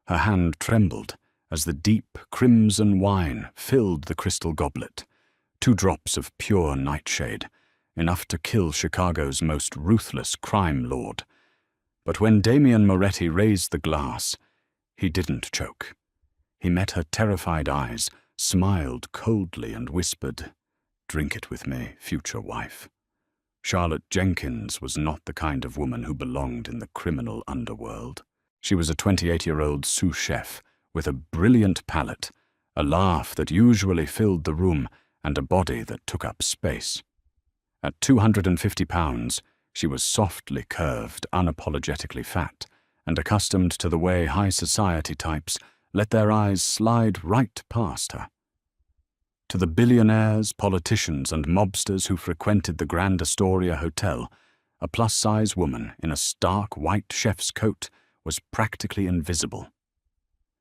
Her hand trembled as the deep crimson wine filled the crystal goblet, 2 drops of pure nightshade, enough to kill Chicago's most ruthless crime lord. But when Damian Moretti raised the glass, he didn't choke. He met her terrified eyes, smiled coldly and whispered, "Drink it with me, future wife." Charlotte Jenkins was not the kind of woman who belonged in the criminal underworld. She was a 28-year-old sous chef with a brilliant palate, a laugh that usually filled the room, and a body that took up space. At 250 pounds, she was softly curved, unapologetically fat, and accustomed to the way high society types let their eyes slide right past her. To the billionaires, politicians, and mobsters who frequented the Grand Astoria Hotel, a plus-size woman in a stark white chef's coat was practically invisible.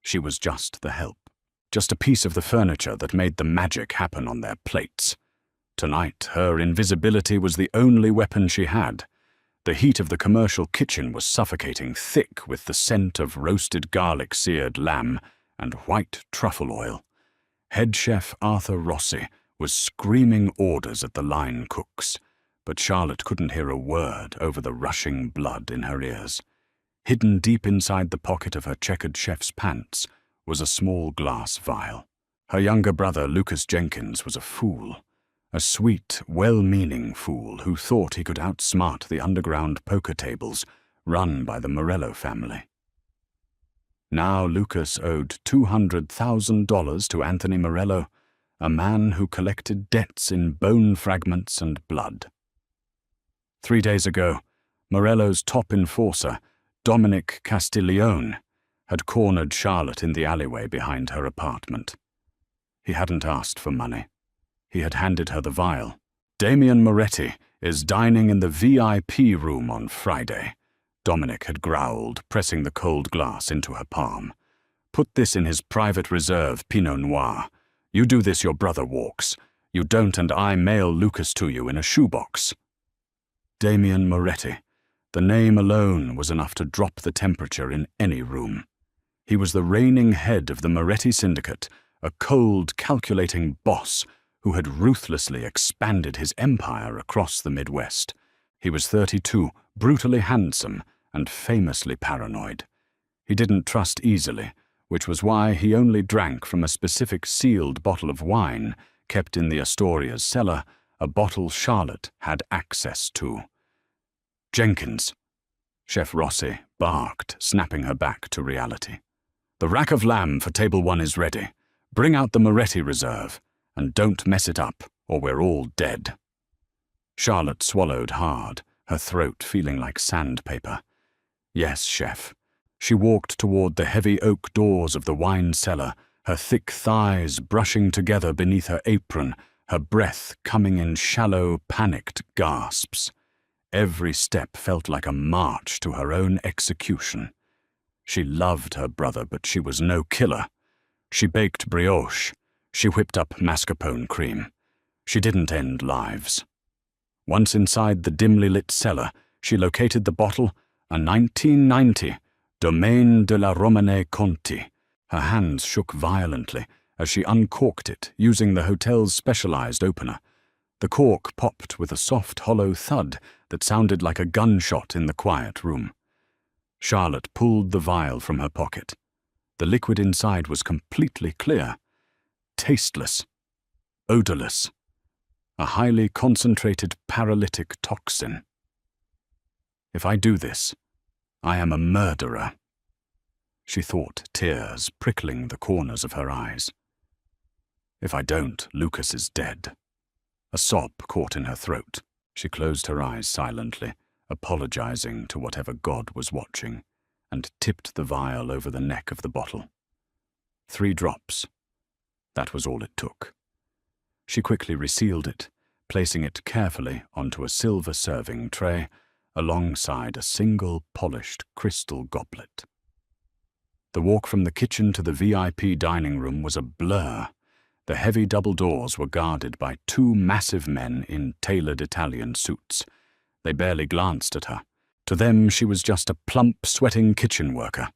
She was just the help, just a piece of the furniture that made the magic happen on their plates. Tonight, her invisibility was the only weapon she had. The heat of the commercial kitchen was suffocating, thick with the scent of roasted garlic-seared lamb and white truffle oil. Head chef Arthur Rossi was screaming orders at the line cooks, but Charlotte couldn't hear a word over the rushing blood in her ears. Hidden deep inside the pocket of her checkered chef's pants was a small glass vial. Her younger brother, Lucas Jenkins, was a fool. A sweet, well-meaning fool who thought he could outsmart the underground poker tables run by the Morello family. Now Lucas owed $200,000 to Anthony Morello, a man who collected debts in bone fragments and blood. 3 days ago, Morello's top enforcer, Dominic Castiglione, had cornered Charlotte in the alleyway behind her apartment. He hadn't asked for money. He had handed her the vial. "Damian Moretti is dining in the VIP room on Friday," Dominic had growled, pressing the cold glass into her palm. "Put this in his private reserve Pinot Noir. You do this, your brother walks. You don't, and I mail Lucas to you in a shoebox." Damian Moretti. The name alone was enough to drop the temperature in any room. He was the reigning head of the Moretti Syndicate, a cold, calculating boss who had ruthlessly expanded his empire across the Midwest. He was 32, brutally handsome, and famously paranoid. He didn't trust easily, which was why he only drank from a specific sealed bottle of wine kept in the Astoria's cellar, a bottle Charlotte had access to. "Jenkins," Chef Rossi barked, snapping her back to reality. "The rack of lamb for table 1 is ready. Bring out the Moretti reserve, and don't mess it up, or we're all dead." Charlotte swallowed hard, her throat feeling like sandpaper. "Yes, chef." She walked toward the heavy oak doors of the wine cellar, her thick thighs brushing together beneath her apron, her breath coming in shallow, panicked gasps. Every step felt like a march to her own execution. She loved her brother, but she was no killer. She baked brioche. She whipped up mascarpone cream. She didn't end lives. Once inside the dimly lit cellar, she located the bottle, a 1990 Domaine de la Romane Conti. Her hands shook violently as she uncorked it using the hotel's specialized opener. The cork popped with a soft, hollow thud that sounded like a gunshot in the quiet room. Charlotte pulled the vial from her pocket. The liquid inside was completely clear, tasteless, odorless, a highly concentrated paralytic toxin. "If I do this, I am a murderer," she thought, tears prickling the corners of her eyes. "If I don't, Lucas is dead." A sob caught in her throat. She closed her eyes silently, apologizing to whatever God was watching, and tipped the vial over the neck of the bottle. 3 drops. That was all it took. She quickly resealed it, placing it carefully onto a silver serving tray alongside a single polished crystal goblet. The walk from the kitchen to the VIP dining room was a blur. The heavy double doors were guarded by 2 massive men in tailored Italian suits. They barely glanced at her. To them, she was just a plump, sweating kitchen worker.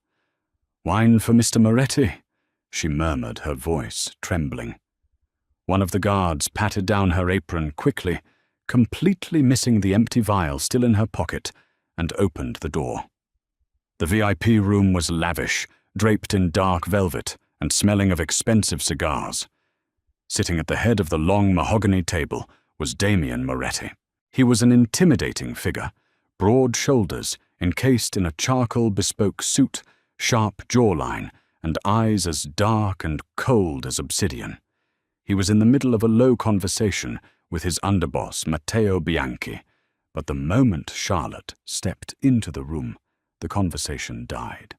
"Wine for Mr. Moretti," she murmured, her voice trembling. One of the guards patted down her apron quickly, completely missing the empty vial still in her pocket, and opened the door. The VIP room was lavish, draped in dark velvet and smelling of expensive cigars. Sitting at the head of the long mahogany table was Damien Moretti. He was an intimidating figure, broad shoulders, encased in a charcoal bespoke suit, sharp jawline, and eyes as dark and cold as obsidian. He was in the middle of a low conversation with his underboss, Matteo Bianchi, but the moment Charlotte stepped into the room, the conversation died.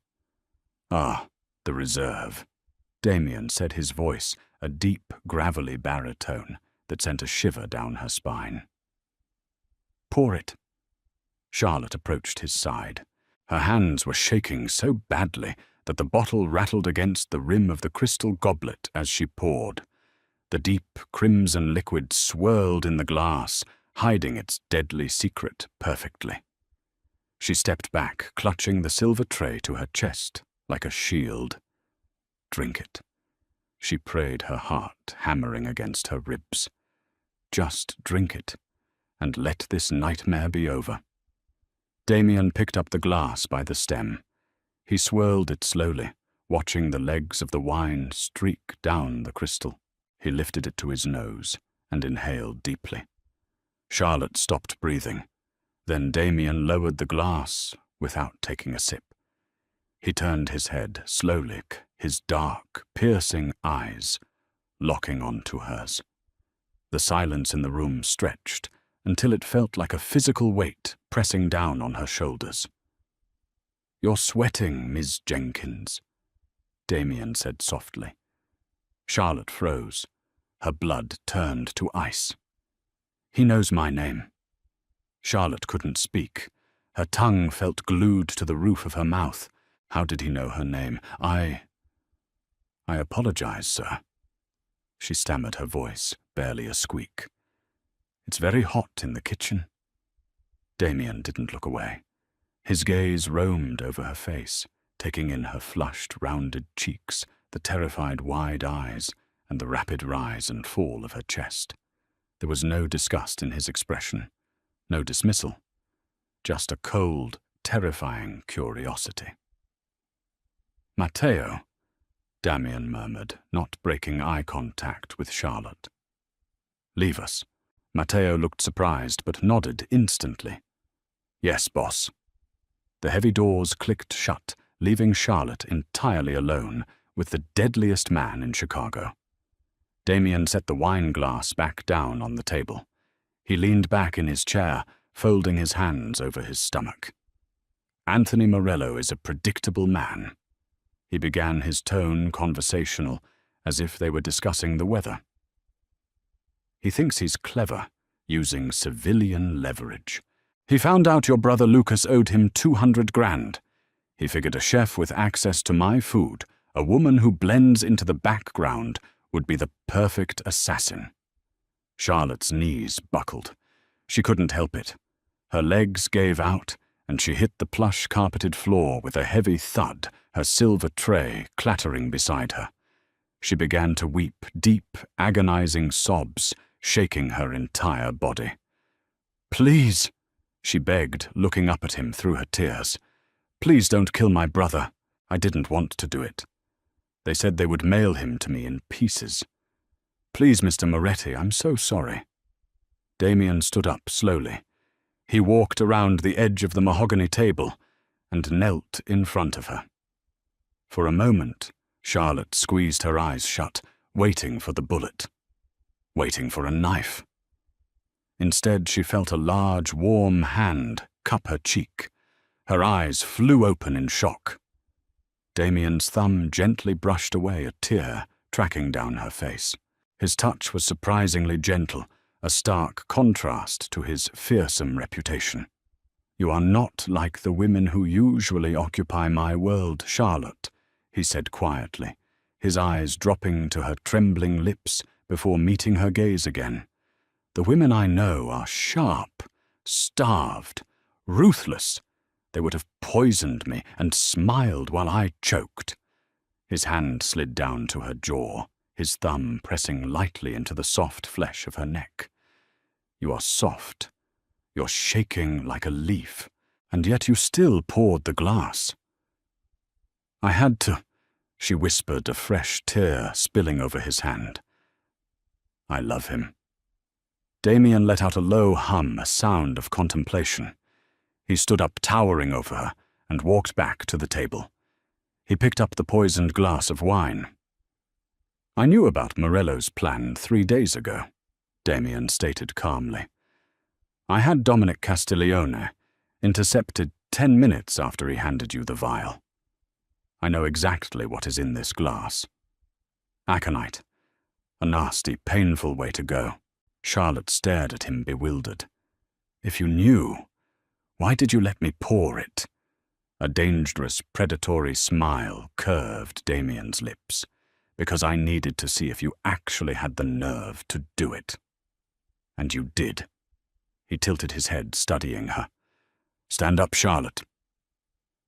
"Ah, the reserve," Damien said, his voice a deep, gravelly baritone that sent a shiver down her spine. "Pour it." Charlotte approached his side. Her hands were shaking so badly that the bottle rattled against the rim of the crystal goblet as she poured. The deep crimson liquid swirled in the glass, hiding its deadly secret perfectly. She stepped back, clutching the silver tray to her chest like a shield. "Drink it," she prayed, her heart hammering against her ribs. "Just drink it, and let this nightmare be over." Damien picked up the glass by the stem. He swirled it slowly, watching the legs of the wine streak down the crystal. He lifted it to his nose and inhaled deeply. Charlotte stopped breathing. Then Damien lowered the glass without taking a sip. He turned his head slowly, his dark, piercing eyes locking onto hers. The silence in the room stretched until it felt like a physical weight pressing down on her shoulders. "You're sweating, Ms. Jenkins," Damien said softly. Charlotte froze. Her blood turned to ice. "He knows my name." Charlotte couldn't speak. Her tongue felt glued to the roof of her mouth. How did he know her name? I apologize, sir." She stammered, her voice barely a squeak. "It's very hot in the kitchen." Damien didn't look away. His gaze roamed over her face, taking in her flushed, rounded cheeks, the terrified wide eyes, and the rapid rise and fall of her chest. There was no disgust in his expression, no dismissal, just a cold, terrifying curiosity. "Matteo," Damien murmured, not breaking eye contact with Charlotte. "Leave us." Matteo looked surprised but nodded instantly. "Yes, boss." The heavy doors clicked shut, leaving Charlotte entirely alone with the deadliest man in Chicago. Damien set the wine glass back down on the table. He leaned back in his chair, folding his hands over his stomach. "Anthony Morello is a predictable man." He began, his tone conversational, as if they were discussing the weather. "He thinks he's clever, using civilian leverage. He found out your brother Lucas owed him 200 grand. He figured a chef with access to my food, a woman who blends into the background, would be the perfect assassin." Charlotte's knees buckled. She couldn't help it. Her legs gave out, and she hit the plush carpeted floor with a heavy thud, her silver tray clattering beside her. She began to weep, deep, agonizing sobs, shaking her entire body. "Please," she begged, looking up at him through her tears. "Please don't kill my brother. I didn't want to do it. They said they would mail him to me in pieces. Please, Mr. Moretti, I'm so sorry." Damien stood up slowly. He walked around the edge of the mahogany table and knelt in front of her. For a moment, Charlotte squeezed her eyes shut, waiting for the bullet, waiting for a knife. Instead, she felt a large, warm hand cup her cheek. Her eyes flew open in shock. Damien's thumb gently brushed away a tear tracking down her face. His touch was surprisingly gentle, a stark contrast to his fearsome reputation. "You are not like the women who usually occupy my world, Charlotte," he said quietly, his eyes dropping to her trembling lips before meeting her gaze again. "The women I know are sharp, starved, ruthless, They would have poisoned me and smiled while I choked. His hand slid down to her jaw, his thumb pressing lightly into the soft flesh of her neck. You are soft. You're shaking like a leaf, and yet you still poured the glass. I had to, she whispered, a fresh tear spilling over his hand. I love him. Damien let out a low hum, a sound of contemplation. He stood up, towering over her, and walked back to the table. He picked up the poisoned glass of wine. I knew about Morello's plan 3 days ago, Damien stated calmly. I had Dominic Castiglione intercepted 10 minutes after he handed you the vial. I know exactly what is in this glass. Aconite. A nasty, painful way to go. Charlotte stared at him, bewildered. If you knew, why did you let me pour it? A dangerous, predatory smile curved Damien's lips. Because I needed to see if you actually had the nerve to do it. And you did. He tilted his head, studying her. Stand up, Charlotte.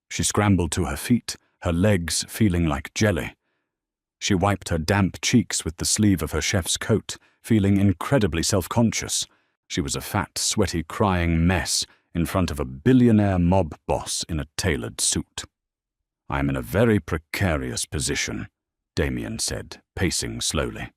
She scrambled to her feet, her legs feeling like jelly. She wiped her damp cheeks with the sleeve of her chef's coat, feeling incredibly self-conscious. She was a fat, sweaty, crying mess in front of a billionaire mob boss in a tailored suit. I am in a very precarious position, Damien said, pacing slowly.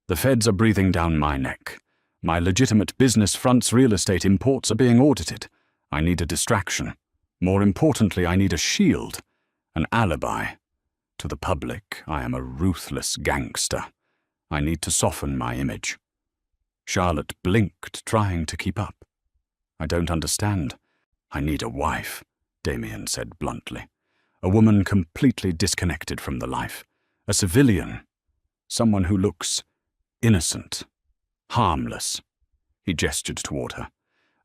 The feds are breathing down my neck. My legitimate business front's real estate imports are being audited. I need a distraction. More importantly, I need a shield, an alibi. To the public, I am a ruthless gangster. I need to soften my image. Charlotte blinked, trying to keep up. I don't understand. I need a wife, Damien said bluntly. A woman completely disconnected from the life. A civilian. Someone who looks innocent, harmless. He gestured toward her.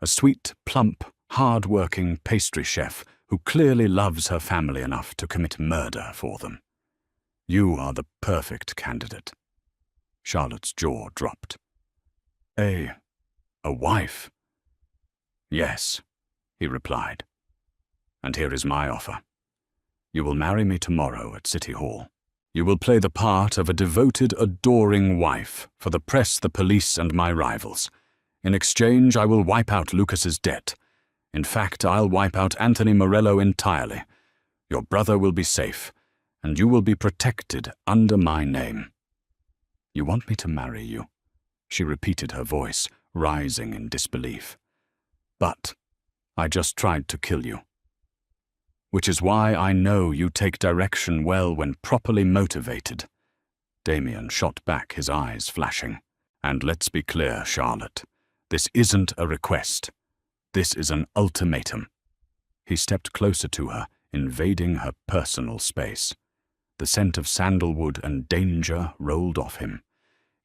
A sweet, plump, hard-working pastry chef who clearly loves her family enough to commit murder for them. You are the perfect candidate. Charlotte's jaw dropped. A wife? Yes, he replied. And here is my offer. You will marry me tomorrow at City Hall. You will play the part of a devoted, adoring wife for the press, the police, and my rivals. In exchange, I will wipe out Lucas's debt. In fact, I'll wipe out Anthony Morello entirely. Your brother will be safe, and you will be protected under my name. You want me to marry you? She repeated, her voice rising in disbelief. But I just tried to kill you. Which is why I know you take direction well when properly motivated. Damien shot back, his eyes flashing. And let's be clear, Charlotte. This isn't a request. This is an ultimatum. He stepped closer to her, invading her personal space. The scent of sandalwood and danger rolled off him.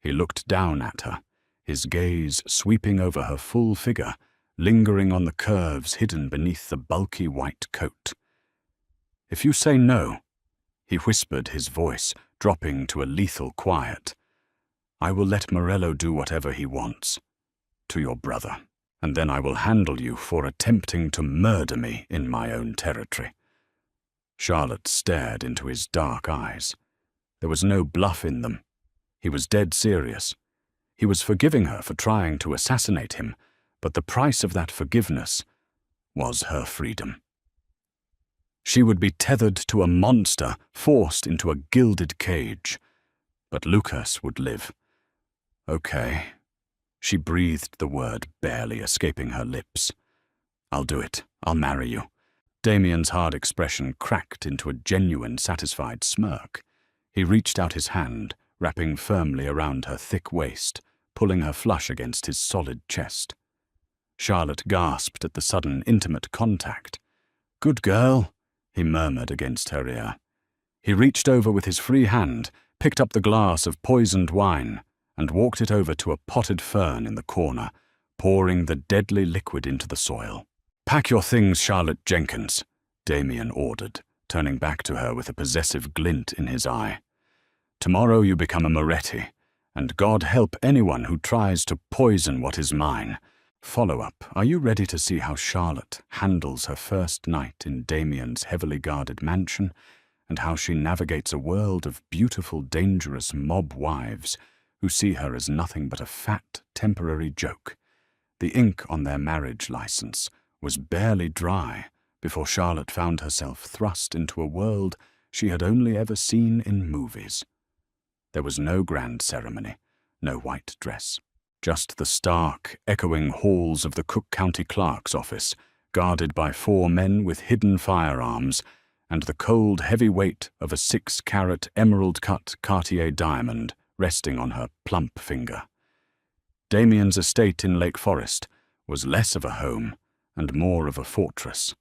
He looked down at her, his gaze sweeping over her full figure, lingering on the curves hidden beneath the bulky white coat. If you say no, he whispered, his voice dropping to a lethal quiet, I will let Morello do whatever he wants to your brother, and then I will handle you for attempting to murder me in my own territory. Charlotte stared into his dark eyes. There was no bluff in them. He was dead serious. He was forgiving her for trying to assassinate him, but the price of that forgiveness was her freedom. She would be tethered to a monster, forced into a gilded cage. But Lucas would live. Okay. She breathed the word, barely escaping her lips. I'll do it. I'll marry you. Damien's hard expression cracked into a genuine, satisfied smirk. He reached out his hand, wrapping firmly around her thick waist, pulling her flush against his solid chest. Charlotte gasped at the sudden, intimate contact. Good girl, he murmured against her ear. He reached over with his free hand, picked up the glass of poisoned wine, and walked it over to a potted fern in the corner, pouring the deadly liquid into the soil. Pack your things, Charlotte Jenkins, Damien ordered, turning back to her with a possessive glint in his eye. Tomorrow you become a Moretti, and God help anyone who tries to poison what is mine. Follow-up. Are you ready to see how Charlotte handles her first night in Damien's heavily guarded mansion, and how she navigates a world of beautiful, dangerous mob wives who see her as nothing but a fat, temporary joke? The ink on their marriage license was barely dry before Charlotte found herself thrust into a world she had only ever seen in movies. There was no grand ceremony, no white dress. Just the stark, echoing halls of the Cook County Clerk's office, guarded by 4 men with hidden firearms, and the cold, heavy weight of a 6-carat emerald-cut Cartier diamond resting on her plump finger. Damien's estate in Lake Forest was less of a home and more of a fortress.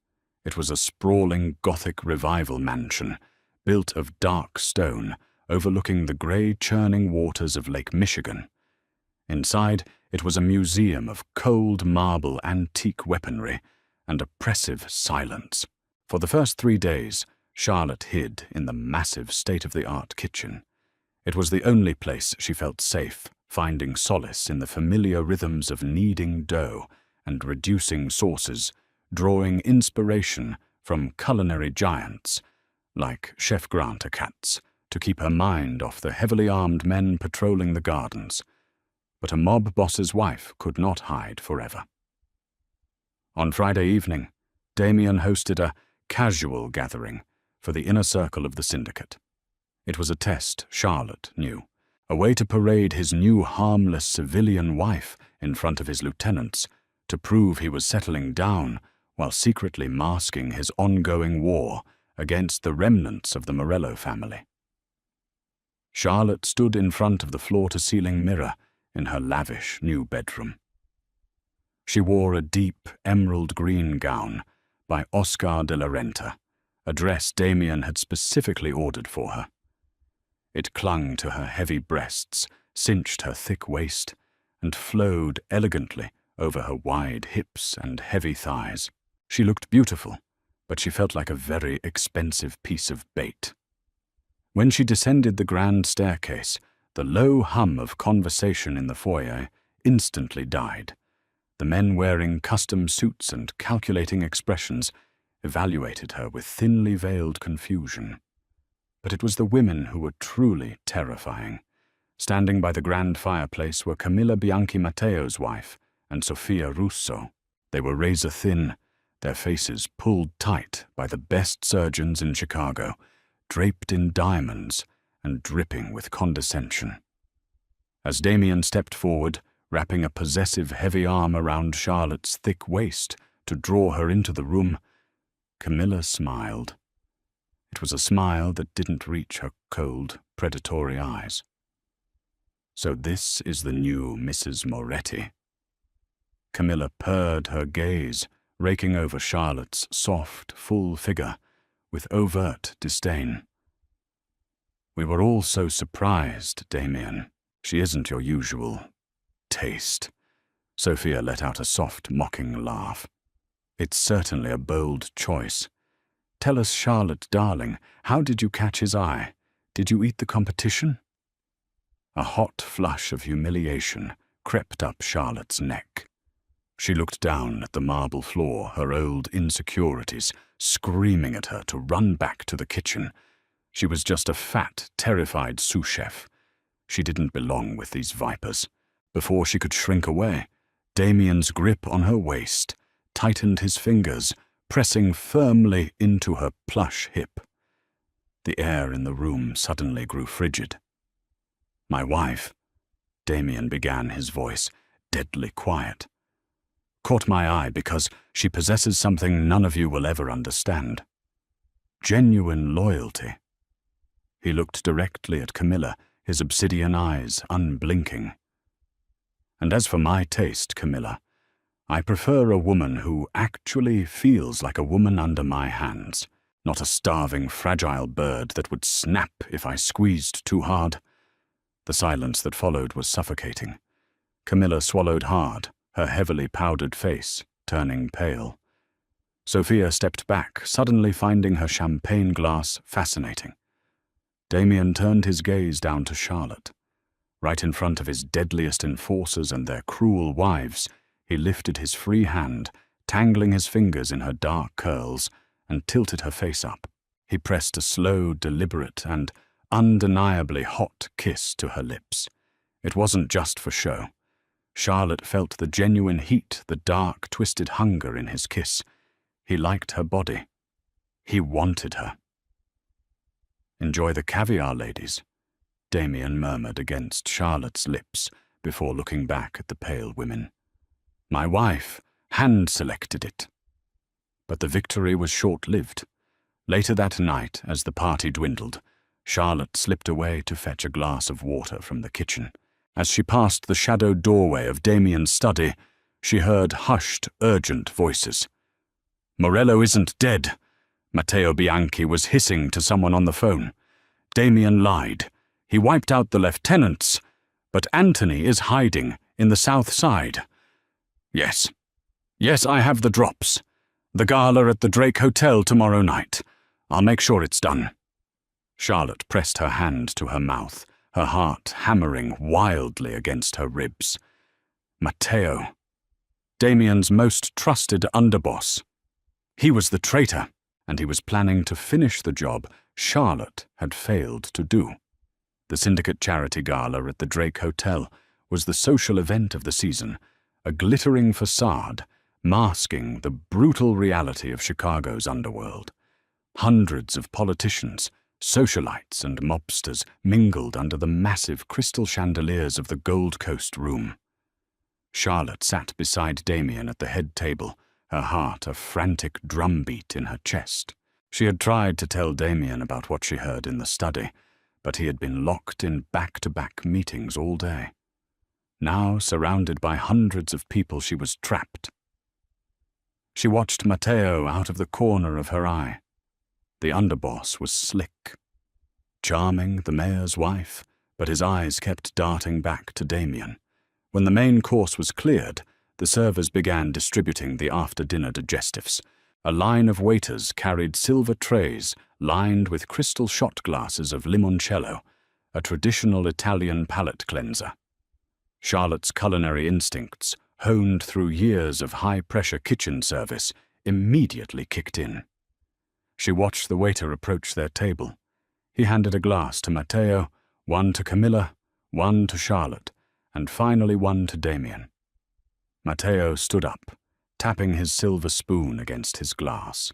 It was a sprawling Gothic revival mansion, built of dark stone, overlooking the grey churning waters of Lake Michigan. Inside, it was a museum of cold marble antique weaponry and oppressive silence. For the first 3 days, Charlotte hid in the massive state-of-the-art kitchen. It was the only place she felt safe, finding solace in the familiar rhythms of kneading dough and reducing sauces, drawing inspiration from culinary giants like Chef Grant Achatz to keep her mind off the heavily armed men patrolling the gardens. But a mob boss's wife could not hide forever. On Friday evening, Damien hosted a casual gathering for the inner circle of the syndicate. It was a test, Charlotte knew, a way to parade his new harmless civilian wife in front of his lieutenants, to prove he was settling down while secretly masking his ongoing war against the remnants of the Morello family. Charlotte stood in front of the floor-to-ceiling mirror in her lavish new bedroom. She wore a deep emerald green gown by Oscar de la Renta, a dress Damien had specifically ordered for her. It clung to her heavy breasts, cinched her thick waist, and flowed elegantly over her wide hips and heavy thighs. She looked beautiful, but she felt like a very expensive piece of bait. When she descended the grand staircase, the low hum of conversation in the foyer instantly died. The men wearing custom suits and calculating expressions evaluated her with thinly veiled confusion. But it was the women who were truly terrifying. Standing by the grand fireplace were Camilla Bianchi Matteo's wife and Sofia Russo. They were razor-thin, their faces pulled tight by the best surgeons in Chicago, draped in diamonds and dripping with condescension. As Damien stepped forward, wrapping a possessive heavy arm around Charlotte's thick waist to draw her into the room, Camilla smiled. It was a smile that didn't reach her cold, predatory eyes. So this is the new Mrs. Moretti. Camilla purred her gaze, raking over Charlotte's soft, full figure with overt disdain. We were all so surprised, Damien. She isn't your usual taste. Sophia let out a soft, mocking laugh. It's certainly a bold choice. Tell us, Charlotte, darling, how did you catch his eye? Did you eat the competition? A hot flush of humiliation crept up Charlotte's neck. She looked down at the marble floor, her old insecurities screaming at her to run back to the kitchen. She was just a fat, terrified sous chef. She didn't belong with these vipers. Before she could shrink away, Damien's grip on her waist tightened his fingers, pressing firmly into her plush hip. The air in the room suddenly grew frigid. My wife, Damien began, his voice deadly quiet, caught my eye because she possesses something none of you will ever understand. Genuine loyalty. He looked directly at Camilla, his obsidian eyes unblinking. And as for my taste, Camilla, I prefer a woman who actually feels like a woman under my hands, not a starving, fragile bird that would snap if I squeezed too hard. The silence that followed was suffocating. Camilla swallowed hard, her heavily powdered face turning pale. Sophia stepped back, suddenly finding her champagne glass fascinating. Damien turned his gaze down to Charlotte. Right in front of his deadliest enforcers and their cruel wives, He lifted his free hand, tangling his fingers in her dark curls, and tilted her face up. He pressed a slow, deliberate, and undeniably hot kiss to her lips. It wasn't just for show. Charlotte felt the genuine heat, the dark, twisted hunger in his kiss. He liked her body. He wanted her. "Enjoy the caviar, ladies," Damien murmured against Charlotte's lips before looking back at the pale women. "My wife hand-selected it." But the victory was short-lived. Later that night, as the party dwindled, Charlotte slipped away to fetch a glass of water from the kitchen. As she passed the shadowed doorway of Damien's study, she heard hushed, urgent voices. "Morello isn't dead," Matteo Bianchi was hissing to someone on the phone. "Damien lied. He wiped out the lieutenants, but Anthony is hiding in the south side. Yes, I have the drops. The gala at the Drake Hotel tomorrow night. I'll make sure it's done." Charlotte pressed her hand to her mouth, her heart hammering wildly against her ribs. Matteo, Damien's most trusted underboss. He was the traitor, and he was planning to finish the job Charlotte had failed to do. The Syndicate Charity Gala at the Drake Hotel was the social event of the season, a glittering facade masking the brutal reality of Chicago's underworld. Hundreds of politicians, socialites, and mobsters mingled under the massive crystal chandeliers of the Gold Coast room. Charlotte sat beside Damien at the head table, her heart a frantic drumbeat in her chest. She had tried to tell Damien about what she heard in the study, but he had been locked in back-to-back meetings all day. Now, surrounded by hundreds of people, she was trapped. She watched Matteo out of the corner of her eye. The underboss was slick. Charming, the mayor's wife, but his eyes kept darting back to Damien. When the main course was cleared, the servers began distributing the after-dinner digestives. A line of waiters carried silver trays lined with crystal shot glasses of limoncello, a traditional Italian palate cleanser. Charlotte's culinary instincts, honed through years of high-pressure kitchen service, immediately kicked in. She watched the waiter approach their table. He handed a glass to Matteo, one to Camilla, one to Charlotte, and finally one to Damien. Matteo stood up, tapping his silver spoon against his glass.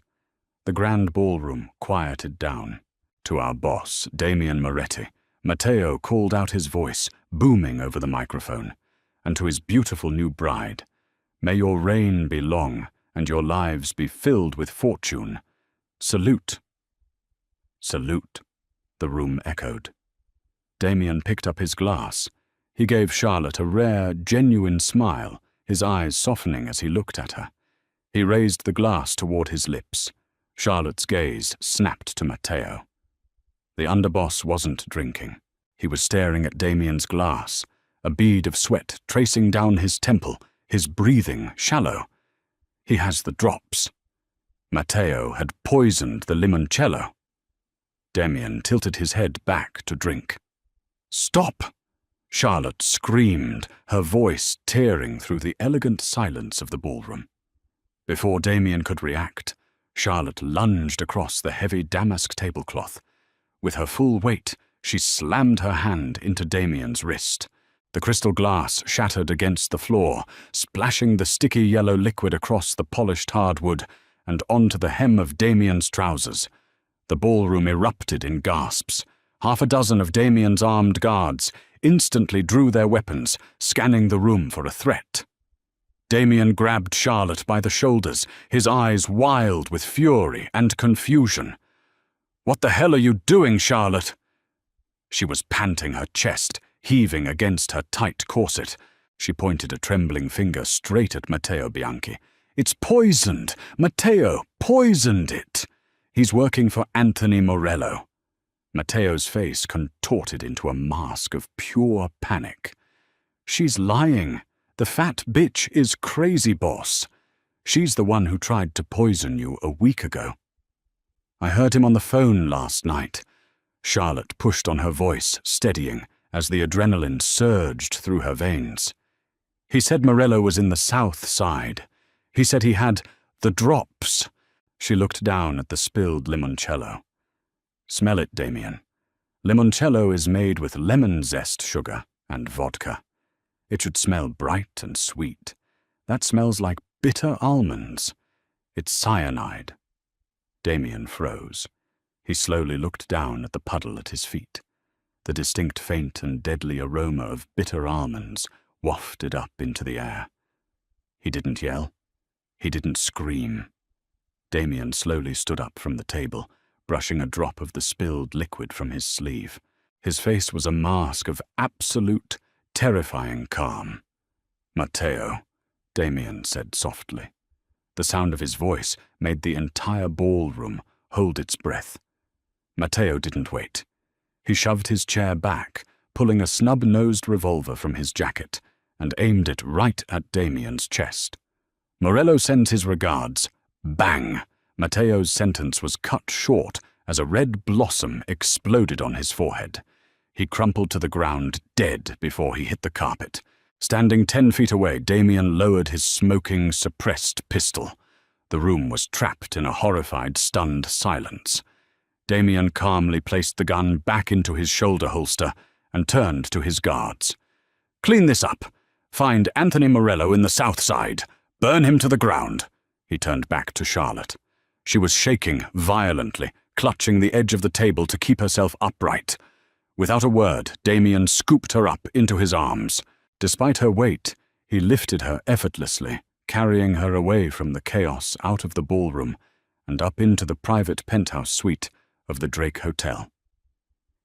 The grand ballroom quieted down. To our boss, Damien Moretti, Matteo called out his voice, booming over the microphone, and to his beautiful new bride, "May your reign be long, and your lives be filled with fortune. Salute." "Salute," the room echoed. Damien picked up his glass. He gave Charlotte a rare, genuine smile, his eyes softening as he looked at her. He raised the glass toward his lips. Charlotte's gaze snapped to Matteo. The underboss wasn't drinking. He was staring at Damien's glass, a bead of sweat tracing down his temple, his breathing shallow. "He has the drops." Matteo had poisoned the limoncello. Damien tilted his head back to drink. "Stop!" Charlotte screamed, her voice tearing through the elegant silence of the ballroom. Before Damien could react, Charlotte lunged across the heavy damask tablecloth. With her full weight, she slammed her hand into Damien's wrist. The crystal glass shattered against the floor, splashing the sticky yellow liquid across the polished hardwood and onto the hem of Damien's trousers. The ballroom erupted in gasps. Half a dozen of Damien's armed guards instantly drew their weapons, scanning the room for a threat. Damien grabbed Charlotte by the shoulders, his eyes wild with fury and confusion. "What the hell are you doing, Charlotte?" She was panting, her chest heaving against her tight corset. She pointed a trembling finger straight at Matteo Bianchi. "It's poisoned! Matteo poisoned it! He's working for Anthony Morello." Matteo's face contorted into a mask of pure panic. "She's lying. The fat bitch is crazy, boss. She's the one who tried to poison you a week ago. I heard him on the phone last night." Charlotte pushed on her voice, steadying, as the adrenaline surged through her veins. He said Morello was in the south side. He said he had the drops. She looked down at the spilled limoncello. Smell it, Damien. Limoncello is made with lemon zest sugar and vodka. It should smell bright and sweet. That smells like bitter almonds. It's cyanide. Damien froze. He slowly looked down at the puddle at his feet. The distinct faint and deadly aroma of bitter almonds wafted up into the air. He didn't yell. He didn't scream. Damien slowly stood up from the table, brushing a drop of the spilled liquid from his sleeve. His face was a mask of absolute, terrifying calm. "Matteo," Damien said softly. The sound of his voice made the entire ballroom hold its breath. Matteo didn't wait. He shoved his chair back, pulling a snub-nosed revolver from his jacket, and aimed it right at Damien's chest. "Morello sends his regards." Bang! Matteo's sentence was cut short as a red blossom exploded on his forehead. He crumpled to the ground, dead, before he hit the carpet. Standing 10 feet away, Damien lowered his smoking, suppressed pistol. The room was trapped in a horrified, stunned silence. Damien calmly placed the gun back into his shoulder holster and turned to his guards. "Clean this up. Find Anthony Morello in the south side. Burn him to the ground." He turned back to Charlotte. She was shaking violently, clutching the edge of the table to keep herself upright. Without a word, Damien scooped her up into his arms. Despite her weight, he lifted her effortlessly, carrying her away from the chaos out of the ballroom and up into the private penthouse suite of the Drake Hotel.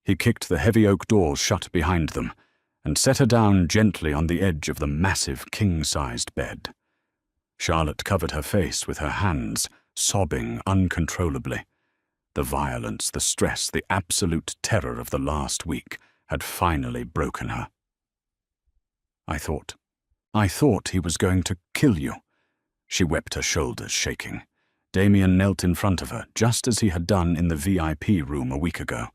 He kicked the heavy oak doors shut behind them and set her down gently on the edge of the massive king-sized bed. Charlotte covered her face with her hands, sobbing uncontrollably. The violence, the stress, the absolute terror of the last week had finally broken her. I thought he was going to kill you." She wept, her shoulders shaking. Damien knelt in front of her, just as he had done in the VIP room a week ago.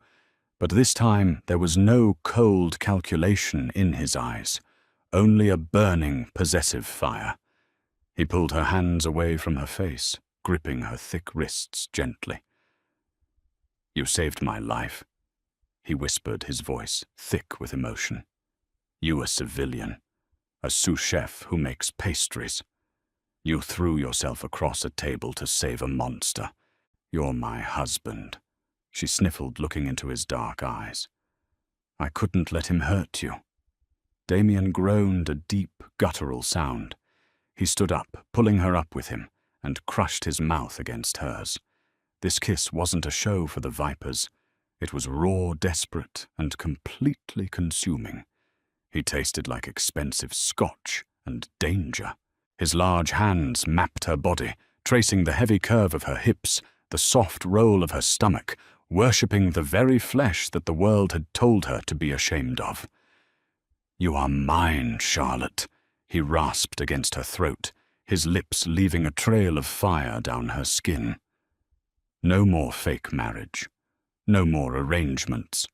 But this time there was no cold calculation in his eyes, only a burning, possessive fire. He pulled her hands away from her face, gripping her thick wrists gently. "You saved my life," he whispered, his voice thick with emotion. "You a civilian, a sous chef who makes pastries. You threw yourself across a table to save a monster. You're my husband." She sniffled, looking into his dark eyes. "I couldn't let him hurt you." Damien groaned a deep, guttural sound. He stood up, pulling her up with him, and crushed his mouth against hers. This kiss wasn't a show for the vipers. It was raw, desperate, and completely consuming. He tasted like expensive scotch and danger. His large hands mapped her body, tracing the heavy curve of her hips, the soft roll of her stomach, worshipping the very flesh that the world had told her to be ashamed of. "You are mine, Charlotte," he rasped against her throat, his lips leaving a trail of fire down her skin. "No more fake marriage. No more arrangements.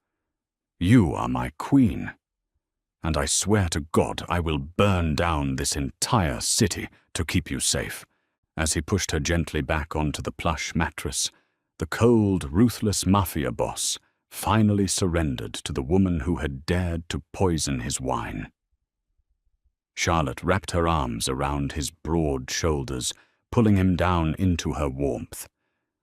You are my queen. And I swear to God I will burn down this entire city to keep you safe." As he pushed her gently back onto the plush mattress, the cold, ruthless Mafia boss finally surrendered to the woman who had dared to poison his wine. Charlotte wrapped her arms around his broad shoulders, pulling him down into her warmth.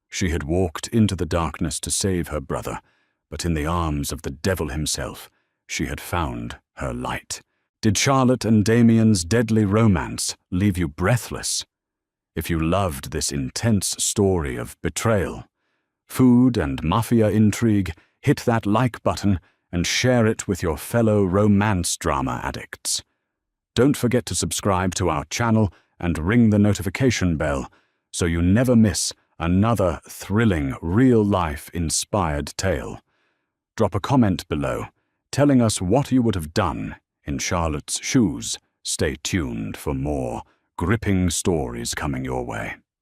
She had walked into the darkness to save her brother, but in the arms of the devil himself, she had found her light. Did Charlotte and Damien's deadly romance leave you breathless? If you loved this intense story of betrayal, food and mafia intrigue, hit that like button and share it with your fellow romance drama addicts. Don't forget to subscribe to our channel and ring the notification bell so you never miss another thrilling, real-life inspired tale. Drop a comment below telling us what you would have done in Charlotte's shoes. Stay tuned for more gripping stories coming your way.